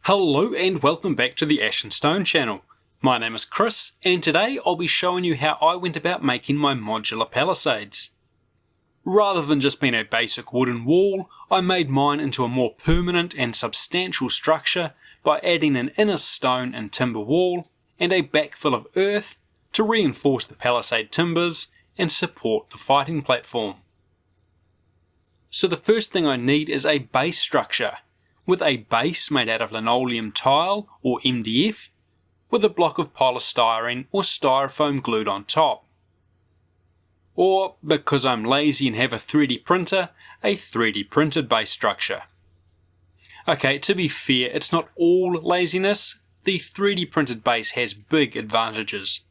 Hello and welcome back to the Ash and Stone channel. My name is Chris and today I'll be showing you how I went about making my modular palisades. Rather than just being a basic wooden wall, I made mine into a more permanent and substantial structure by adding an inner stone and timber wall and a backfill of earth to reinforce the palisade timbers and support the fighting platform. So the first thing I need is a base structure, with a base made out of linoleum tile or MDF, with a block of polystyrene or styrofoam glued on top. Or, because I'm lazy and have a 3D printer, a 3D printed base structure. Okay, to be fair, it's not all laziness. The 3D printed base has big advantages.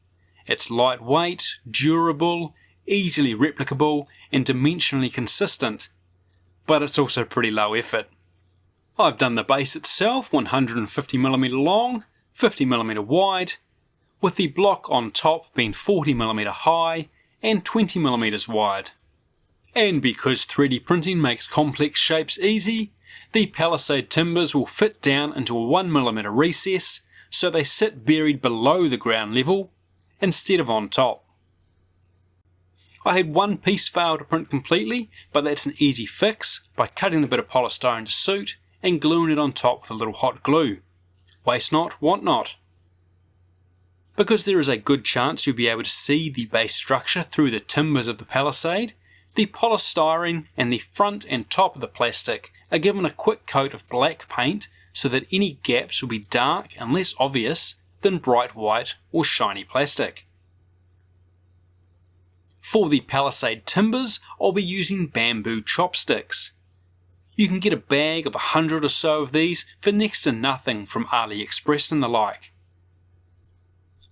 It's lightweight, durable, easily replicable, and dimensionally consistent. But it's also pretty low effort. I've done the base itself 150mm long, 50mm wide, with the block on top being 40mm high and 20mm wide. And because 3D printing makes complex shapes easy, the palisade timbers will fit down into a 1mm recess so they sit buried below the ground level instead of on top. I had one piece fail to print completely, but that's an easy fix by cutting a bit of polystyrene to suit and gluing it on top with a little hot glue. Waste not, want not. Because there is a good chance you'll be able to see the base structure through the timbers of the palisade, the polystyrene and the front and top of the plastic are given a quick coat of black paint so that any gaps will be dark and less obvious than bright white or shiny plastic. For the palisade timbers, I'll be using bamboo chopsticks. You can get a bag of 100 or so of these for next to nothing from AliExpress and the like.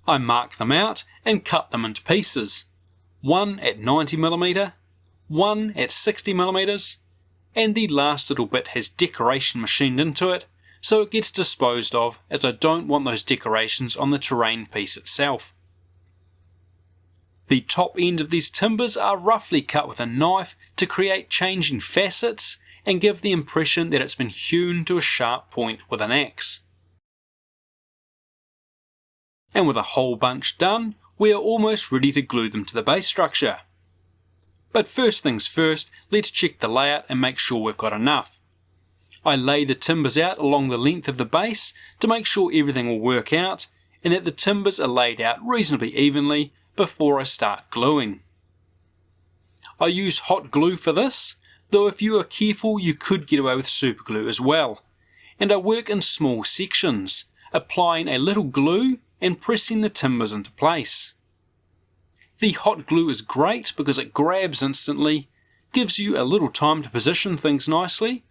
I mark them out and cut them into pieces, one at 90mm, one at 60mm, and the last little bit has decoration machined into it, so it gets disposed of as I don't want those decorations on the terrain piece itself. The top end of these timbers are roughly cut with a knife to create changing facets and give the impression that it's been hewn to a sharp point with an axe. And with a whole bunch done, we are almost ready to glue them to the base structure. But first things first, let's check the layout and make sure we've got enough. I lay the timbers out along the length of the base to make sure everything will work out and that the timbers are laid out reasonably evenly before I start gluing. I use hot glue for this, though if you are careful you could get away with super glue as well, and I work in small sections, applying a little glue and pressing the timbers into place. The hot glue is great because it grabs instantly, gives you a little time to position things nicely,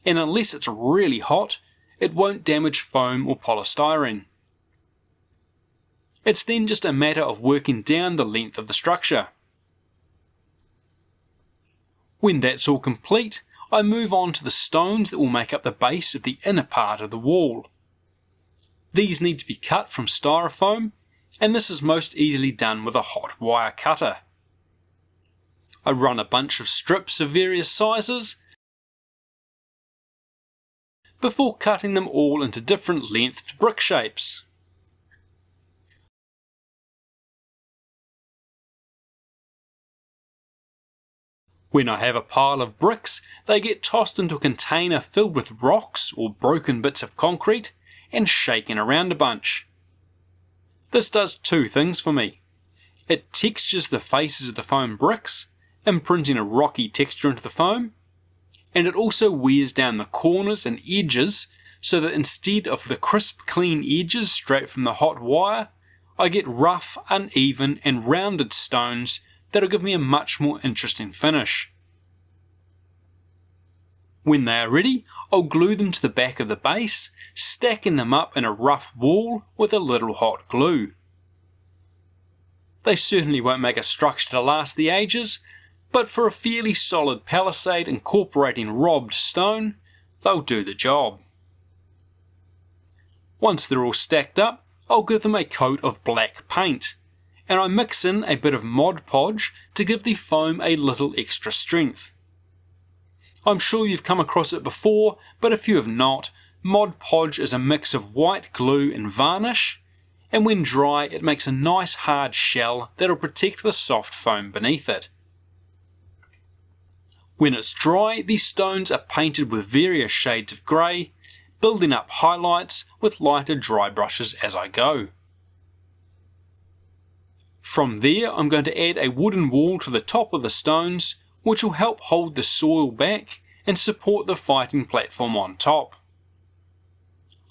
and unless it's really hot, it won't damage foam or polystyrene. It's then just a matter of working down the length of the structure. When that's all complete, I move on to the stones that will make up the base of the inner part of the wall. These need to be cut from styrofoam, and this is most easily done with a hot wire cutter. I run a bunch of strips of various sizes before cutting them all into different lengthed brick shapes. When I have a pile of bricks, they get tossed into a container filled with rocks or broken bits of concrete and shaken around a bunch. This does two things for me. It textures the faces of the foam bricks, imprinting a rocky texture into the foam, and it also wears down the corners and edges so that instead of the crisp clean edges straight from the hot wire, I get rough, uneven and rounded stones that'll give me a much more interesting finish. When they are ready, I'll glue them to the back of the base, stacking them up in a rough wall with a little hot glue. They certainly won't make a structure to last the ages, but for a fairly solid palisade incorporating robbed stone, they'll do the job. Once they're all stacked up, I'll give them a coat of black paint, and I mix in a bit of Mod Podge to give the foam a little extra strength. I'm sure you've come across it before, but if you have not, Mod Podge is a mix of white glue and varnish, and when dry it makes a nice hard shell that'll protect the soft foam beneath it. When it's dry, these stones are painted with various shades of grey, building up highlights with lighter dry brushes as I go. From there I'm going to add a wooden wall to the top of the stones, which will help hold the soil back and support the fighting platform on top.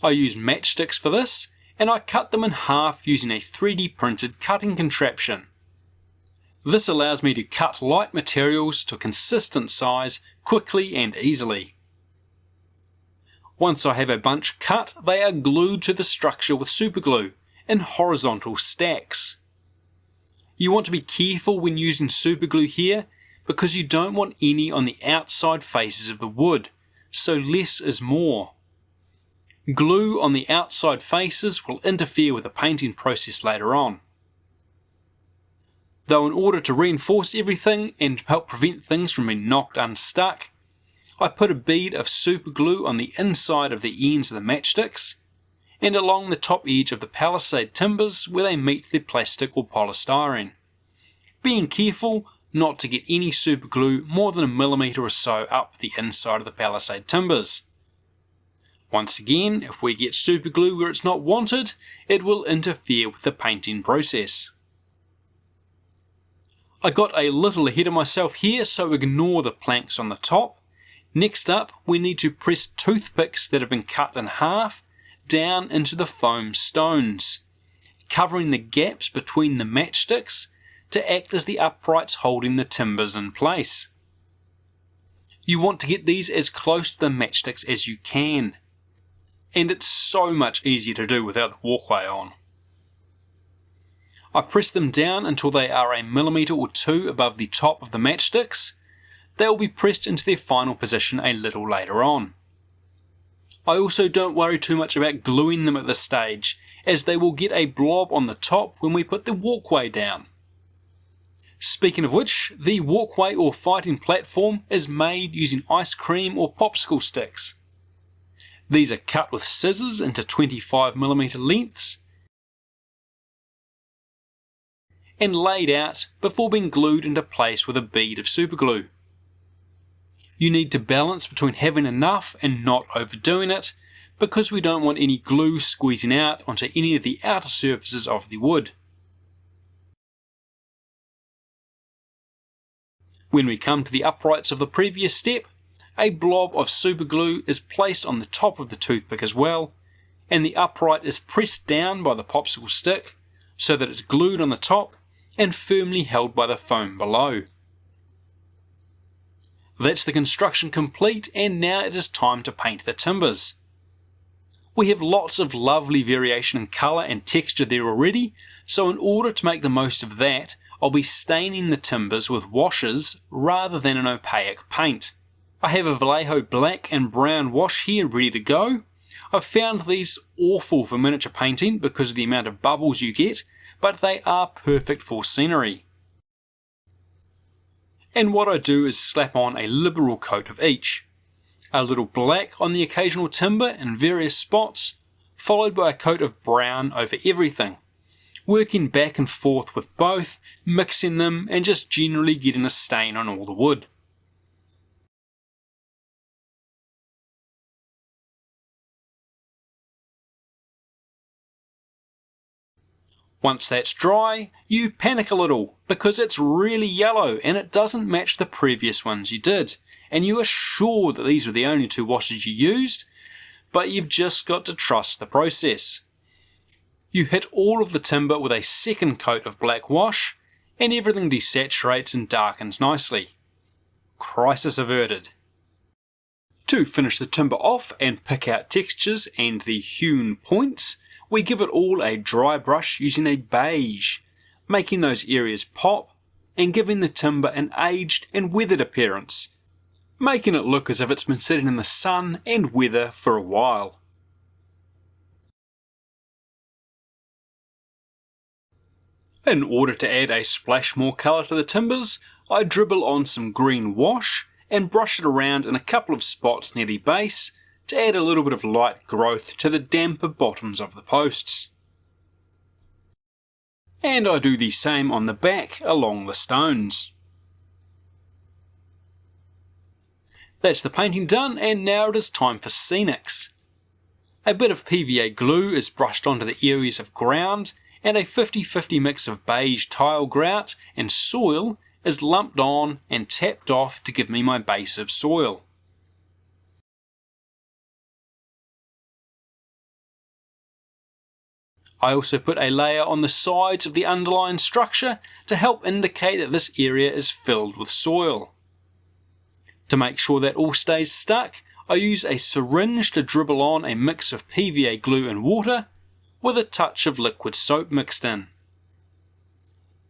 I use matchsticks for this, and I cut them in half using a 3D printed cutting contraption. This allows me to cut light materials to a consistent size quickly and easily. Once I have a bunch cut, they are glued to the structure with superglue in horizontal stacks. You want to be careful when using superglue here because you don't want any on the outside faces of the wood, so less is more. Glue on the outside faces will interfere with the painting process later on. Though in order to reinforce everything and help prevent things from being knocked unstuck, I put a bead of superglue on the inside of the ends of the matchsticks and along the top edge of the palisade timbers where they meet the plastic or polystyrene, being careful not to get any superglue more than 1 millimeter or so up the inside of the palisade timbers. Once again, if we get superglue where it's not wanted, it will interfere with the painting process. I got a little ahead of myself here, so ignore the planks on the top. Next up, we need to press toothpicks that have been cut in half down into the foam stones, covering the gaps between the matchsticks to act as the uprights holding the timbers in place. You want to get these as close to the matchsticks as you can, and it's so much easier to do without the walkway on. I press them down until they are 1 millimeter or 2 above the top of the matchsticks. They will be pressed into their final position a little later on. I also don't worry too much about gluing them at this stage, as they will get a blob on the top when we put the walkway down. Speaking of which, the walkway or fighting platform is made using ice cream or popsicle sticks. These are cut with scissors into 25mm lengths and laid out before being glued into place with a bead of superglue. You need to balance between having enough and not overdoing it, because we don't want any glue squeezing out onto any of the outer surfaces of the wood. When we come to the uprights of the previous step, a blob of superglue is placed on the top of the toothpick as well, and the upright is pressed down by the popsicle stick so that it's glued on the top and firmly held by the foam below. That's the construction complete, and now it is time to paint the timbers. We have lots of lovely variation in colour and texture there already, so in order to make the most of that, I'll be staining the timbers with washes rather than an opaque paint. I have a Vallejo black and brown wash here ready to go. I've found these awful for miniature painting because of the amount of bubbles you get, but they are perfect for scenery. And what I do is slap on a liberal coat of each. A little black on the occasional timber in various spots, followed by a coat of brown over everything, working back and forth with both, mixing them and just generally getting a stain on all the wood. Once that's dry, you panic a little because it's really yellow and it doesn't match the previous ones you did, and you are sure that these were the only 2 washes you used, but you've just got to trust the process. You hit all of the timber with a second coat of black wash and everything desaturates and darkens nicely. Crisis averted. To finish the timber off and pick out textures and the hewn points, we give it all a dry brush using a beige, making those areas pop and giving the timber an aged and weathered appearance, making it look as if it's been sitting in the sun and weather for a while. In order to add a splash more colour to the timbers, I dribble on some green wash and brush it around in a couple of spots near the base to add a little bit of light growth to the damper bottoms of the posts. And I do the same on the back along the stones. That's the painting done, and now it is time for scenics. A bit of PVA glue is brushed onto the areas of ground, and a 50-50 mix of beige tile grout and soil is lumped on and tapped off to give me my base of soil. I also put a layer on the sides of the underlying structure to help indicate that this area is filled with soil. To make sure that all stays stuck, I use a syringe to dribble on a mix of PVA glue and water with a touch of liquid soap mixed in.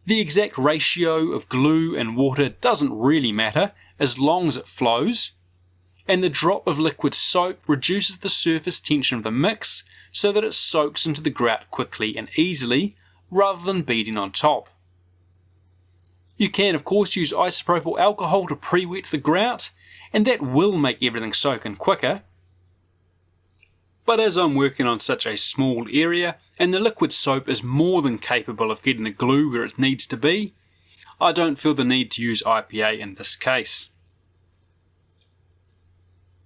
The exact ratio of glue and water doesn't really matter as long as it flows, and the drop of liquid soap reduces the surface tension of the mix so that it soaks into the grout quickly and easily rather than beading on top. You can of course use isopropyl alcohol to pre-wet the grout, and that will make everything soak in quicker. But as I'm working on such a small area and the liquid soap is more than capable of getting the glue where it needs to be, I don't feel the need to use IPA in this case.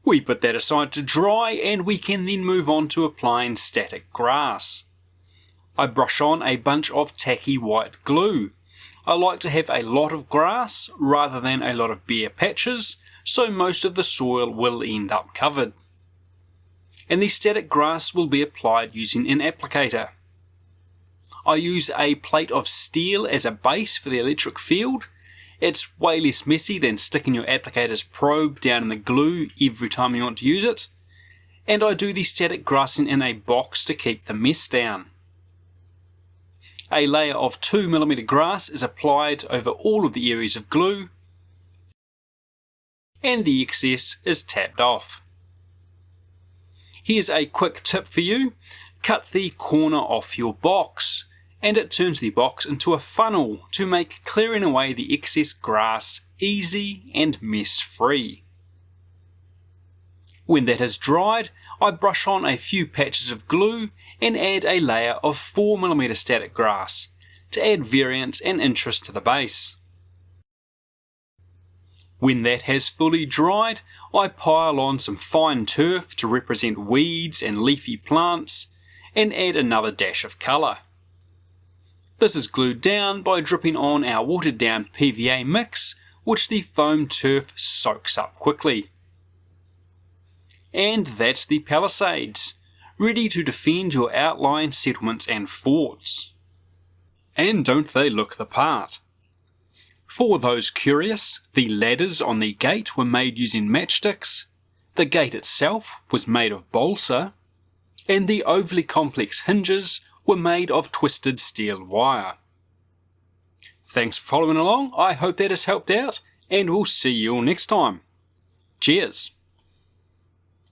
We put that aside to dry, and we can then move on to applying static grass. I brush on a bunch of tacky white glue. I like to have a lot of grass rather than a lot of bare patches, so most of the soil will end up covered. And the static grass will be applied using an applicator. I use a plate of steel as a base for the electric field. It's way less messy than sticking your applicator's probe down in the glue every time you want to use it. And I do the static grassing in a box to keep the mess down. A layer of 2mm grass is applied over all of the areas of glue, and the excess is tapped off. Here's a quick tip for you: cut the corner off your box, and it turns the box into a funnel to make clearing away the excess grass easy and mess free. When that has dried, I brush on a few patches of glue and add a layer of 4mm static grass to add variance and interest to the base. When that has fully dried, I pile on some fine turf to represent weeds and leafy plants, and add another dash of colour. This is glued down by dripping on our watered down PVA mix, which the foam turf soaks up quickly. And that's the Palisades, ready to defend your outlying settlements and forts. And don't they look the part? For those curious, the ladders on the gate were made using matchsticks, the gate itself was made of balsa, and the overly complex hinges were made of twisted steel wire. Thanks for following along, I hope that has helped out, and we'll see you all next time. Cheers!